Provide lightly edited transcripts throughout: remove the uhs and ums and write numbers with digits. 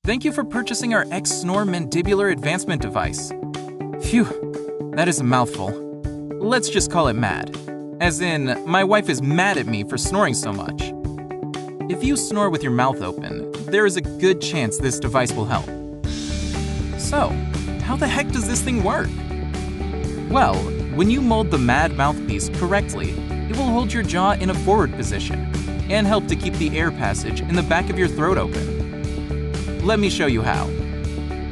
Thank you for purchasing our X-Snore Mandibular Advancement device. Phew, that is a mouthful. Let's just call it MAD. As in, my wife is mad at me for snoring so much. If you snore with your mouth open, there is a good chance this device will help. So, how the heck does this thing work? Well, when you mold the MAD mouthpiece correctly, it will hold your jaw in a forward position and help to keep the air passage in the back of your throat open. Let me show you how.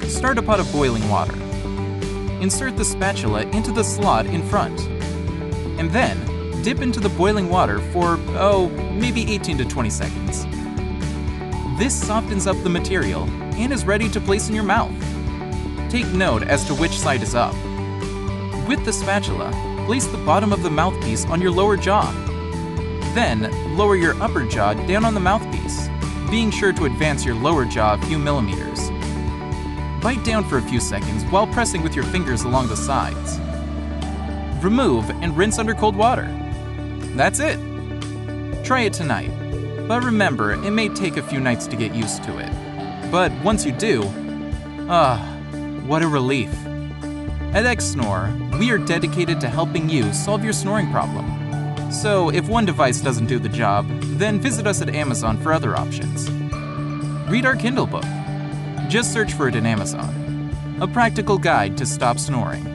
Start a pot of boiling water. Insert the spatula into the slot in front. And then, dip into the boiling water for, maybe 18 to 20 seconds. This softens up the material and is ready to place in your mouth. Take note as to which side is up. With the spatula, place the bottom of the mouthpiece on your lower jaw. Then, lower your upper jaw down on the mouthpiece, being sure to advance your lower jaw a few millimeters. Bite down for a few seconds while pressing with your fingers along the sides. Remove and rinse under cold water. That's it. Try it tonight, but remember, it may take a few nights to get used to it. But once you do, what a relief. At X-Snore, we are dedicated to helping you solve your snoring problem. So if one device doesn't do the job, then visit us at Amazon for other options. Read our Kindle book. Just search for it in Amazon. A practical guide to stop snoring.